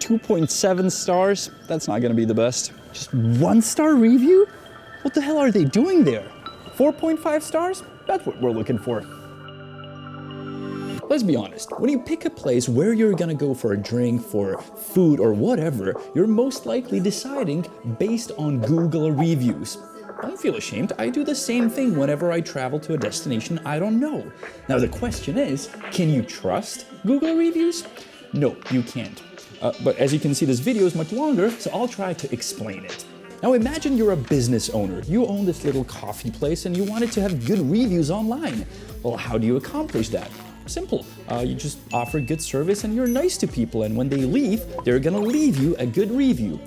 2.7 stars. That's not gonna be the best. Just 1-star review? What the hell are they doing there? 4.5 stars? That's what we're looking for. Let's be honest, when you pick a place where you're gonna go for a drink, for food, or whatever, you're most likely deciding based on Google reviews. Don't feel ashamed, I do the same thing whenever I travel to a destination I don't know. Now the question is, can you trust Google reviews? No, you can't. But as you can see, this video is much longer, so I'll try to explain it. Now imagine you're a business owner. You own this little coffee place and you want it to have good reviews online. Well, how do you accomplish that? Simple. You just offer good service and you're nice to people, and when they leave, they're gonna leave you a good review.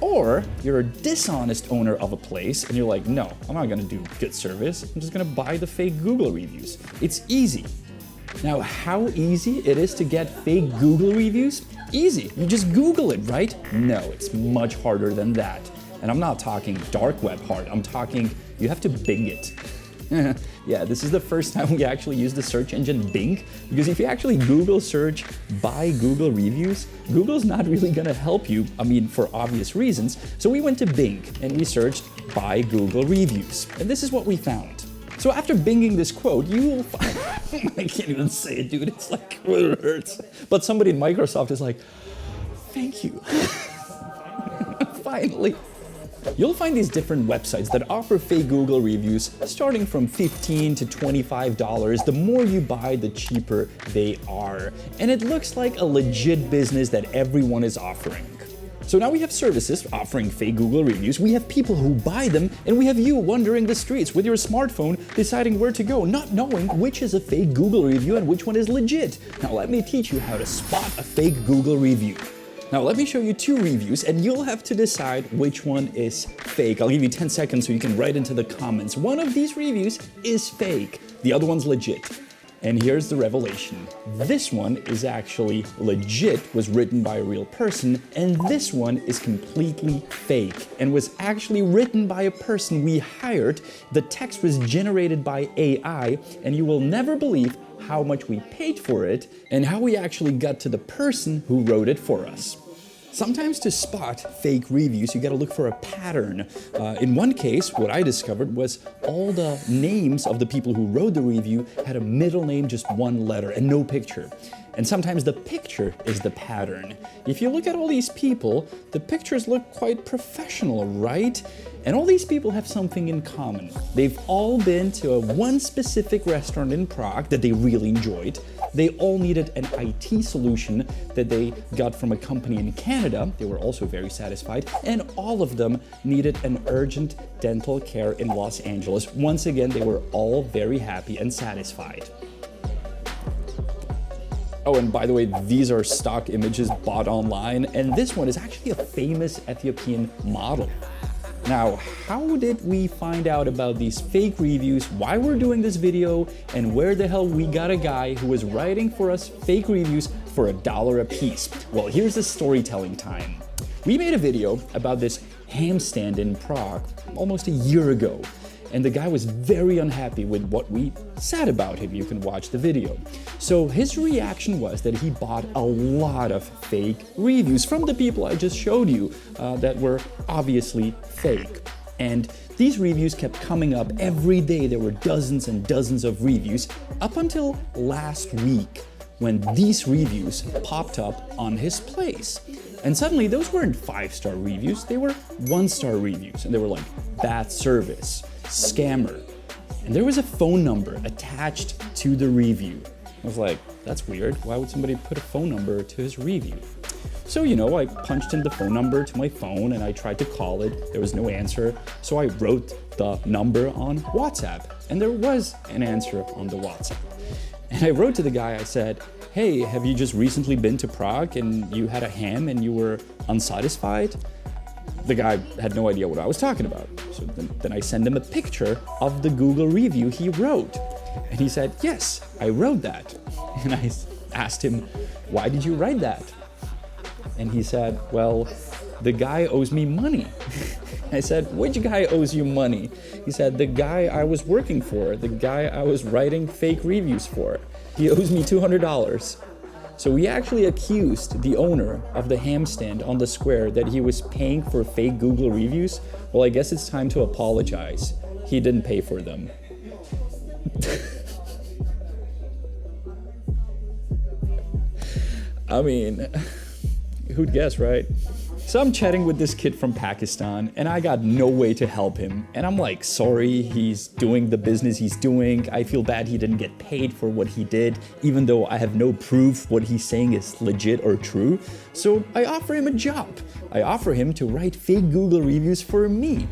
Or you're a dishonest owner of a place and you're like, no, I'm not gonna do good service. I'm just gonna buy the fake Google reviews. It's easy. Now, how easy it is to get fake Google reviews? Easy. You just Google it, right? No, it's much harder than that. And I'm not talking dark web hard. I'm talking you have to Bing it. Yeah, this is the first time we actually use the search engine Bing, because if you actually Google search by Google reviews, Google's not really gonna help you, I mean, for obvious reasons. So we went to Bing and we searched by Google reviews. And this is what we found. So after Binging this quote, you will find, I can't even say it, dude, it's like, it hurts. But somebody in Microsoft is like, thank you. Finally. You'll find these different websites that offer fake Google reviews starting from $15 to $25. The more you buy, the cheaper they are. And it looks like a legit business that everyone is offering. So now we have services offering fake Google reviews, we have people who buy them, and we have you wandering the streets with your smartphone deciding where to go, not knowing which is a fake Google review and which one is legit. Now let me teach you how to spot a fake Google review. Now let me show you 2 reviews and you'll have to decide which one is fake. I'll give you 10 seconds so you can write into the comments. One of these reviews is fake, the other one's legit. And here's the revelation. This one is actually legit, was written by a real person, and this one is completely fake and was actually written by a person we hired. The text was generated by AI, and you will never believe how much we paid for it and how we actually got to the person who wrote it for us. Sometimes to spot fake reviews, you gotta look for a pattern. In one case, what I discovered was all the names of the people who wrote the review had a middle name, just one letter, and no picture. And sometimes the picture is the pattern. If you look at all these people, the pictures look quite professional, right? And all these people have something in common. They've all been to one specific restaurant in Prague that they really enjoyed. They all needed an IT solution that they got from a company in Canada. They were also very satisfied. And all of them needed an urgent dental care in Los Angeles. Once again, they were all very happy and satisfied. Oh, and by the way, these are stock images bought online, and this one is actually a famous Ethiopian model. Now, how did we find out about these fake reviews, why we're doing this video, and where the hell we got a guy who was writing for us fake reviews for $1 a piece? Well, here's the storytelling time. We made a video about this ham stand in Prague almost a year ago. And the guy was very unhappy with what we said about him. You can watch the video. So his reaction was that he bought a lot of fake reviews from the people I just showed you that were obviously fake. And these reviews kept coming up every day. There were dozens and dozens of reviews up until last week when these reviews popped up on his place. And suddenly those weren't 5-star reviews, they were 1-star reviews. And they were like, bad service, scammer. And there was a phone number attached to the review. I was like, that's weird. Why would somebody put a phone number to his review? So, I punched in the phone number to my phone and I tried to call it. There was no answer. So I wrote the number on WhatsApp and there was an answer on the WhatsApp. And I wrote to the guy, I said, hey, have you just recently been to Prague and you had a ham and you were unsatisfied? The guy had no idea what I was talking about. So then I sent him a picture of the Google review he wrote. And he said, yes, I wrote that. And I asked him, why did you write that? And he said, well, the guy owes me money. I said, which guy owes you money? He said, the guy I was working for, the guy I was writing fake reviews for. He owes me $200. So he actually accused the owner of the ham stand on the square that he was paying for fake Google reviews. Well, I guess it's time to apologize. He didn't pay for them. I mean, who'd guess, right? So I'm chatting with this kid from Pakistan, and I got no way to help him. And I'm like, sorry, he's doing the business he's doing. I feel bad he didn't get paid for what he did, even though I have no proof what he's saying is legit or true. So I offer him a job. I offer him to write fake Google reviews for me.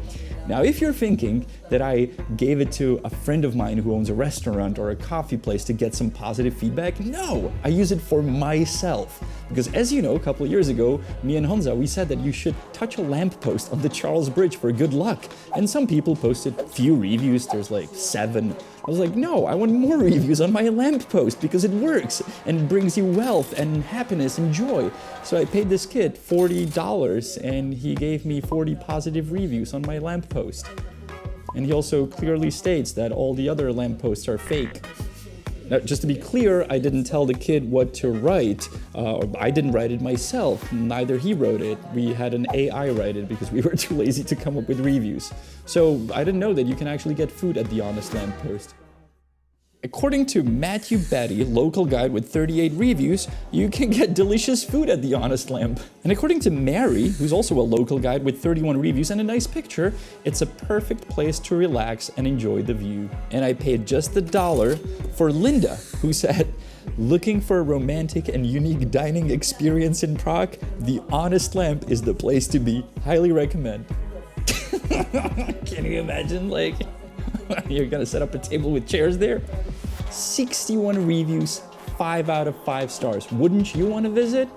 Now, if you're thinking that I gave it to a friend of mine who owns a restaurant or a coffee place to get some positive feedback, no, I use it for myself. Because as you know, a couple of years ago, me and Honza, we said that you should touch a lamppost on the Charles Bridge for good luck. And some people posted few reviews, there's like 7. I was like, no, I want more reviews on my lamppost because it works and brings you wealth and happiness and joy. So I paid this kid $40 and he gave me 40 positive reviews on my lamppost. And he also clearly states that all the other lampposts are fake. Now, just to be clear, I didn't tell the kid what to write. I didn't write it myself. Neither he wrote it. We had an AI write it because we were too lazy to come up with reviews. So I didn't know that you can actually get food at the Honest Lamppost. According to Matthew Batty, local guide with 38 reviews, you can get delicious food at the Honest Lamp. And according to Mary, who's also a local guide with 31 reviews and a nice picture, it's a perfect place to relax and enjoy the view. And I paid just $1 for Linda, who said, looking for a romantic and unique dining experience in Prague, the Honest Lamp is the place to be. Highly recommend. Can you imagine, like, you're gonna set up a table with chairs there? 61 reviews, 5 out of 5 stars. Wouldn't you want to visit?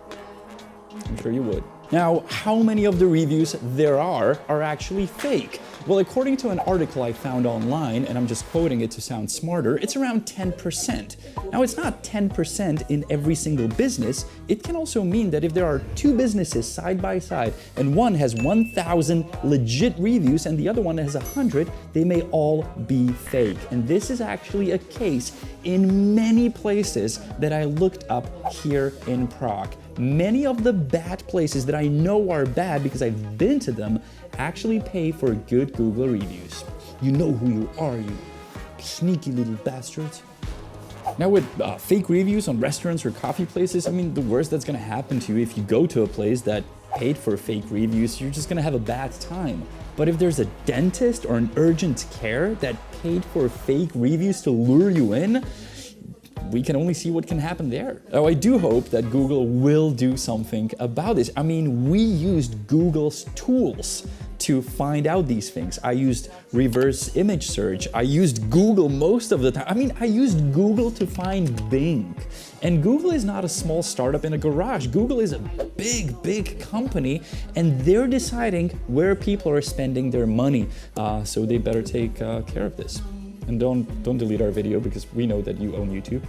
I'm sure you would. Now, how many of the reviews there are actually fake? Well, according to an article I found online, and I'm just quoting it to sound smarter, it's around 10%. Now, it's not 10% in every single business. It can also mean that if there are 2 businesses side by side and one has 1,000 legit reviews and the other one has 100, they may all be fake. And this is actually a case in many places that I looked up here in Prague. Many of the bad places that I know are bad because I've been to them actually pay for good Google reviews. You know who you are, you sneaky little bastards. Now with fake reviews on restaurants or coffee places, I mean, the worst that's gonna happen to you if you go to a place that paid for fake reviews, you're just gonna have a bad time. But if there's a dentist or an urgent care that paid for fake reviews to lure you in, we can only see what can happen there. Now, I do hope that Google will do something about this. I mean, we used Google's tools to find out these things. I used reverse image search. I used Google most of the time. I mean, I used Google to find Bing. And Google is not a small startup in a garage. Google is a big, big company, and they're deciding where people are spending their money. So they better take care of this. And don't delete our video because we know that you own YouTube.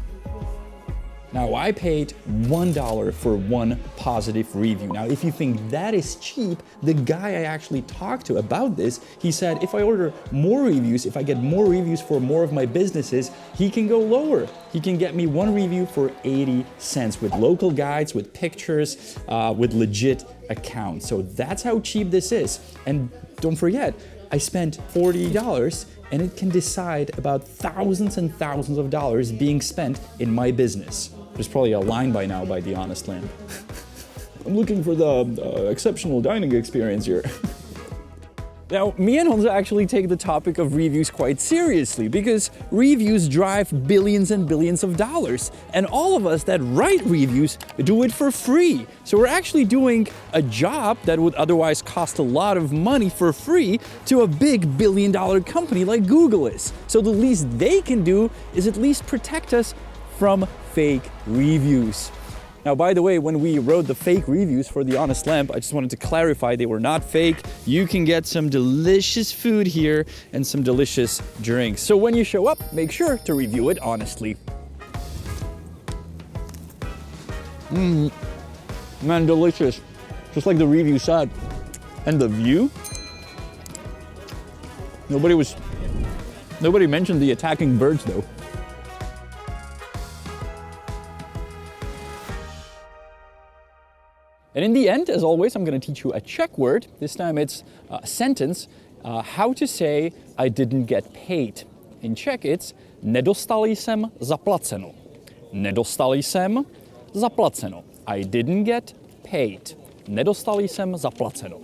Now, I paid $1 for 1 positive review. Now, if you think that is cheap, the guy I actually talked to about this, he said if I order more reviews, if I get more reviews for more of my businesses, he can go lower. He can get me 1 review for 80 cents with local guides, with pictures, with legit accounts. So that's how cheap this is. And don't forget, I spent $40 and it can decide about thousands and thousands of dollars being spent in my business. There's probably a line by now by the Honest Lamp. I'm looking for the exceptional dining experience here. Now, me and Honza actually take the topic of reviews quite seriously because reviews drive billions and billions of dollars. And all of us that write reviews do it for free. So we're actually doing a job that would otherwise cost a lot of money for free to a big billion-dollar company like Google is. So the least they can do is at least protect us from fake reviews. Now, by the way, when we wrote the fake reviews for the Honest Lamp, I just wanted to clarify they were not fake. You can get some delicious food here and some delicious drinks. So when you show up, make sure to review it honestly. Man, delicious. Just like the review said. And the view? Nobody mentioned the attacking birds though. And in the end, as always, I'm going to teach you a Czech word. This time it's a sentence. How to say I didn't get paid. In Czech it's nedostal jsem zaplaceno. Nedostal jsem zaplaceno. I didn't get paid. Nedostal jsem zaplaceno.